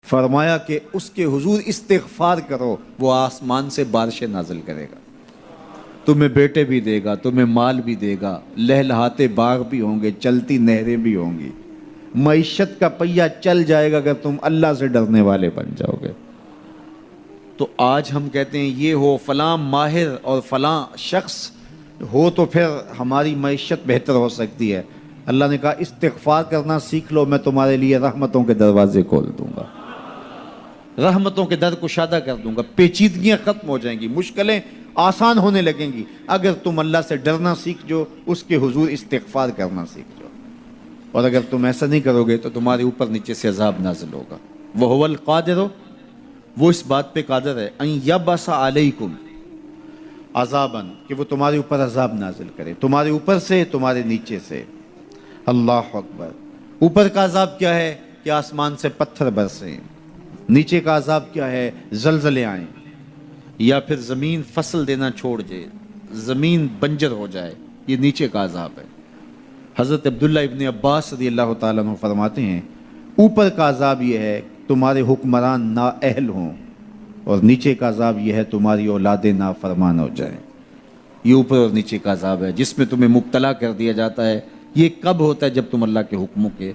فرمایا کہ اس کے حضور استغفار کرو، وہ آسمان سے بارشیں نازل کرے گا، تمہیں بیٹے بھی دے گا، تمہیں مال بھی دے گا، لہلہاتے باغ بھی ہوں گے، چلتی نہریں بھی ہوں گی، معیشت کا پہیہ چل جائے گا اگر تم اللہ سے ڈرنے والے بن جاؤ گے۔ تو آج ہم کہتے ہیں یہ ہو فلاں ماہر اور فلاں شخص ہو تو پھر ہماری معیشت بہتر ہو سکتی ہے۔ اللہ نے کہا استغفار کرنا سیکھ لو، میں تمہارے لیے رحمتوں کے دروازے کھول دوں گا، رحمتوں کے در کشادہ کر دوں گا، پیچیدگیاں ختم ہو جائیں گی، مشکلیں آسان ہونے لگیں گی اگر تم اللہ سے ڈرنا سیکھ جو، اس کے حضور استغفار کرنا سیکھ جو۔ اور اگر تم ایسا نہیں کرو گے تو تمہارے اوپر نیچے سے عذاب نازل ہوگا۔ وَهُوَ الْقَادِرُ، وہ اس بات پہ قادر ہے، ان یبعث علیکم عذاباً، کہ وہ تمہارے اوپر عذاب نازل کرے، تمہارے اوپر سے، تمہارے نیچے سے۔ اللہ اکبر۔ اوپر کا عذاب کیا ہے کہ آسمان سے پتھر برسیں، نیچے کا عذاب کیا ہے زلزلے آئیں، یا پھر زمین فصل دینا چھوڑ جائے، زمین بنجر ہو جائے، یہ نیچے کا عذاب ہے۔ حضرت عبداللہ ابن عباس رضی اللہ تعالیٰ عنہ فرماتے ہیں اوپر کا عذاب یہ ہے تمہارے حکمران نااہل ہوں، اور نیچے کا عذاب یہ ہے تمہاری اولادیں نافرمان ہو جائیں۔ یہ اوپر اور نیچے کا عذاب ہے جس میں تمہیں مبتلا کر دیا جاتا ہے۔ یہ کب ہوتا ہے؟ جب تم اللہ کے حکموں کے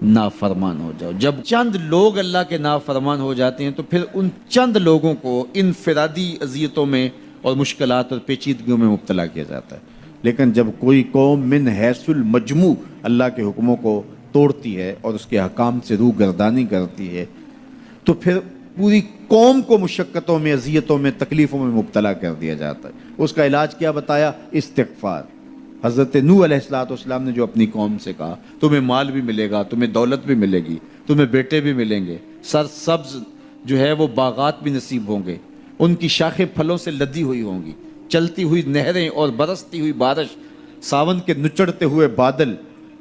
نافرمان ہو جاؤ۔ جب چند لوگ اللہ کے نافرمان ہو جاتے ہیں تو پھر ان چند لوگوں کو انفرادی اذیتوں میں اور مشکلات اور پیچیدگیوں میں مبتلا کیا جاتا ہے۔ لیکن جب کوئی قوم من حیث المجموع اللہ کے حکموں کو توڑتی ہے اور اس کے حکام سے روح گردانی کرتی ہے تو پھر پوری قوم کو مشقتوں میں، اذیتوں میں، تکلیفوں میں مبتلا کر دیا جاتا ہے۔ اس کا علاج کیا بتایا؟ استغفار۔ حضرت نوح علیہ السلام نے جو اپنی قوم سے کہا تمہیں مال بھی ملے گا، تمہیں دولت بھی ملے گی، تمہیں بیٹے بھی ملیں گے، سرسبز جو ہے وہ باغات بھی نصیب ہوں گے، ان کی شاخیں پھلوں سے لدی ہوئی ہوں گی، چلتی ہوئی نہریں اور برستی ہوئی بارش، ساون کے نچڑتے ہوئے بادل،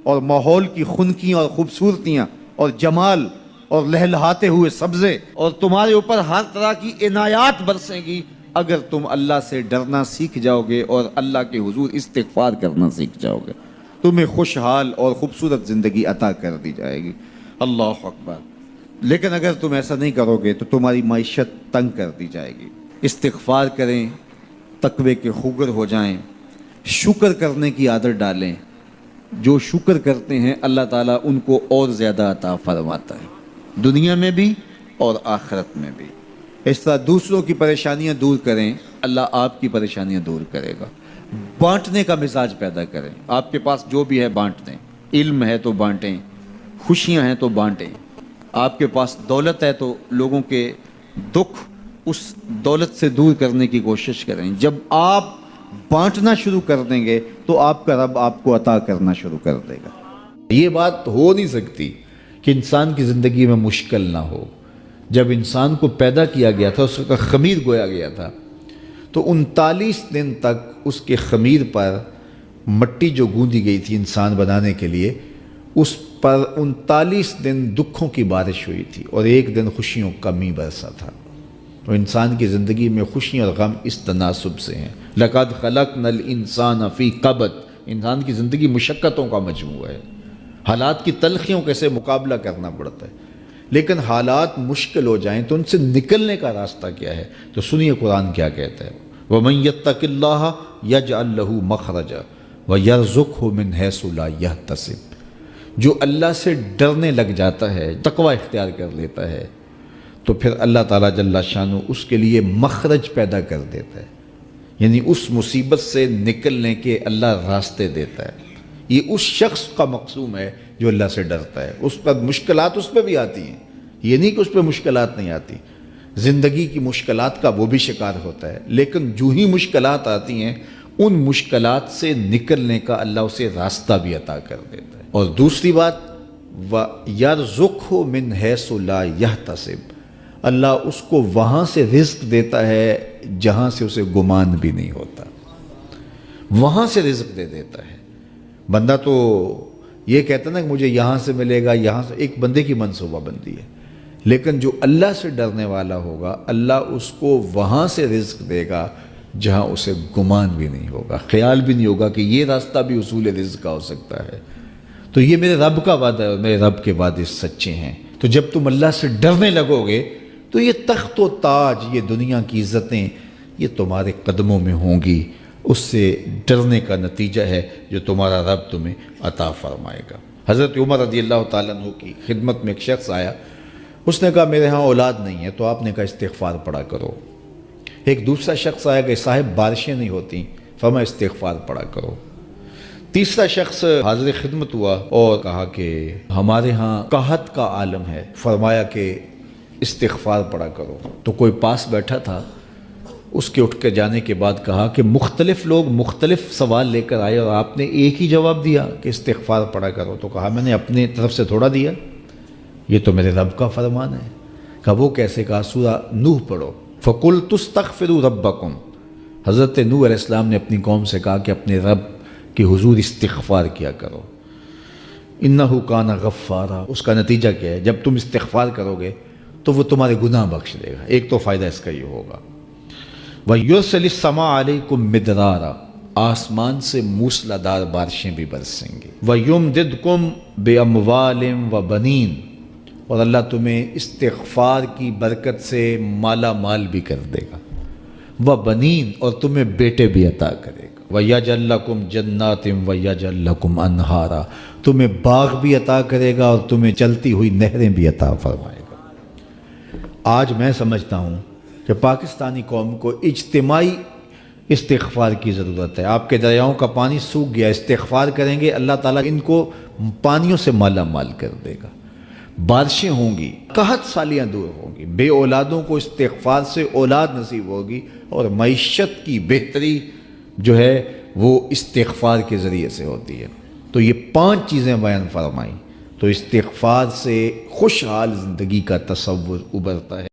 اور ماحول کی خنکیاں اور خوبصورتیاں اور جمال اور لہلہاتے ہوئے سبزے، اور تمہارے اوپر ہر طرح کی عنایات برسیں گی اگر تم اللہ سے ڈرنا سیکھ جاؤ گے اور اللہ کے حضور استغفار کرنا سیکھ جاؤ گے، تمہیں خوشحال اور خوبصورت زندگی عطا کر دی جائے گی۔ اللہ اکبر۔ لیکن اگر تم ایسا نہیں کرو گے تو تمہاری معیشت تنگ کر دی جائے گی۔ استغفار کریں، تقوی کے خوگر ہو جائیں، شکر کرنے کی عادت ڈالیں۔ جو شکر کرتے ہیں اللہ تعالیٰ ان کو اور زیادہ عطا فرماتا ہے، دنیا میں بھی اور آخرت میں بھی۔ اس طرح دوسروں کی پریشانیاں دور کریں، اللہ آپ کی پریشانیاں دور کرے گا۔ بانٹنے کا مزاج پیدا کریں، آپ کے پاس جو بھی ہے بانٹ دیں، علم ہے تو بانٹیں، خوشیاں ہیں تو بانٹیں، آپ کے پاس دولت ہے تو لوگوں کے دکھ اس دولت سے دور کرنے کی کوشش کریں۔ جب آپ بانٹنا شروع کر دیں گے تو آپ کا رب آپ کو عطا کرنا شروع کر دے گا۔ یہ بات ہو نہیں سکتی کہ انسان کی زندگی میں مشکل نہ ہو۔ جب انسان کو پیدا کیا گیا تھا، اس کا خمیر گویا گیا تھا، تو 39 دن تک اس کے خمیر پر مٹی جو گوندی گئی تھی انسان بنانے کے لیے، اس پر 39 دن دکھوں کی بارش ہوئی تھی اور ایک دن خوشیوں کا می برسا تھا۔ تو انسان کی زندگی میں خوشیاں اور غم اس تناسب سے ہیں۔ لَقَدْ خَلَقْنَا الْإِنسَانَ فِي قَبْضٍ، انسان کی زندگی مشقتوں کا مجموعہ ہے، حالات کی تلخیوں کے سے مقابلہ کرنا پڑتا ہے۔ لیکن حالات مشکل ہو جائیں تو ان سے نکلنے کا راستہ کیا ہے؟ تو سنیے قرآن کیا کہتا ہے، وَمَن يَتَّقِ اللَّهَ يَجْعَلْ لَهُ مَخْرَجًا وَيَرْزُقْهُ مِنْ حَيْثُ لَا يَحْتَسِبُ، جو اللہ سے ڈرنے لگ جاتا ہے، تقوی اختیار کر لیتا ہے، تو پھر اللہ تعالیٰ جل شانہ اس کے لیے مخرج پیدا کر دیتا ہے، یعنی اس مصیبت سے نکلنے کے اللہ راستے دیتا ہے۔ یہ اس شخص کا مقصوم ہے جو اللہ سے ڈرتا ہے۔ اس پر مشکلات اس پہ بھی آتی ہیں، یہ نہیں کہ اس پہ مشکلات نہیں آتی، زندگی کی مشکلات کا وہ بھی شکار ہوتا ہے، لیکن جو ہی مشکلات آتی ہیں ان مشکلات سے نکلنے کا اللہ اسے راستہ بھی عطا کر دیتا ہے۔ اور دوسری بات، وَيَرْزُقْهُ مِنْ حَيْثُ لَا يَحْتَسِبُ، اللہ اس کو وہاں سے رزق دیتا ہے جہاں سے اسے گمان بھی نہیں ہوتا، وہاں سے رزق دے دیتا ہے۔ بندہ تو یہ کہتا نا کہ مجھے یہاں سے ملے گا، یہاں سے، ایک بندے کی منصوبہ بندی ہے، لیکن جو اللہ سے ڈرنے والا ہوگا اللہ اس کو وہاں سے رزق دے گا جہاں اسے گمان بھی نہیں ہوگا، خیال بھی نہیں ہوگا کہ یہ راستہ بھی حصول رزق کا ہو سکتا ہے۔ تو یہ میرے رب کا وعدہ ہے اور میرے رب کے وعدے سچے ہیں۔ تو جب تم اللہ سے ڈرنے لگو گے تو یہ تخت و تاج، یہ دنیا کی عزتیں، یہ تمہارے قدموں میں ہوں گی۔ اس سے ڈرنے کا نتیجہ ہے جو تمہارا رب تمہیں عطا فرمائے گا۔ حضرت عمر رضی اللہ تعالیٰ عنہ کی خدمت میں ایک شخص آیا، اس نے کہا میرے ہاں اولاد نہیں ہے، تو آپ نے کہا استغفار پڑھا کرو۔ ایک دوسرا شخص آیا کہ صاحب بارشیں نہیں ہوتی، فرمایا استغفار پڑھا کرو۔ تیسرا شخص حاضر خدمت ہوا اور کہا کہ ہمارے ہاں قحط کا عالم ہے، فرمایا کہ استغفار پڑھا کرو۔ تو کوئی پاس بیٹھا تھا، اس کے اٹھ کے جانے کے بعد کہا کہ مختلف لوگ مختلف سوال لے کر آئے اور آپ نے ایک ہی جواب دیا کہ استغفار پڑھا کرو۔ تو کہا میں نے اپنی طرف سے تھوڑا دیا، یہ تو میرے رب کا فرمان ہے۔ کہا وہ کیسے؟ کہا سورہ نوح پڑھو، فَقُلْتُ اسْتَغْفِرُوا رَبَّكُمْ۔ حضرت نوح علیہ السلام نے اپنی قوم سے کہا کہ اپنے رب کے حضور استغفار کیا کرو، اِنَّهُ كَانَ غَفَّارًا۔ اس کا نتیجہ کیا ہے؟ جب تم استغفار کرو گے تو وہ تمہارے گناہ بخش دے گا۔ ایک تو فائدہ اس کا یہ ہوگا، وَيُرْسِلِ السَّمَاءَ عَلَيْكُمْ مِدْرَارًا، آسمان سے موسلادھار بارشیں بھی برسیں گی، وَيُمْدِدْكُمْ بِأَمْوَالٍ وَبَنِينَ، اور اللہ تمہیں استغفار کی برکت سے مالا مال بھی کر دے گا، وَبَنِينَ، اور تمہیں بیٹے بھی عطا کرے گا، وَيَجْعَلْ لَكُمْ جَنَّاتٍ وَيَجْعَلْ لَكُمْ أَنْهَارًا، تمہیں باغ بھی عطا کرے گا اور تمہیں چلتی ہوئی نہریں بھی عطا فرمائے گا۔ آج میں سمجھتا ہوں کہ پاکستانی قوم کو اجتماعی استغفار کی ضرورت ہے۔ آپ کے دریاؤں کا پانی سوکھ گیا، استغفار کریں گے اللہ تعالیٰ ان کو پانیوں سے مالا مال کر دے گا، بارشیں ہوں گی، قحط سالیاں دور ہوں گی، بے اولادوں کو استغفار سے اولاد نصیب ہوگی، اور معیشت کی بہتری جو ہے وہ استغفار کے ذریعے سے ہوتی ہے۔ تو یہ 5 چیزیں بیان فرمائیں تو استغفار سے خوشحال زندگی کا تصور ابھرتا ہے۔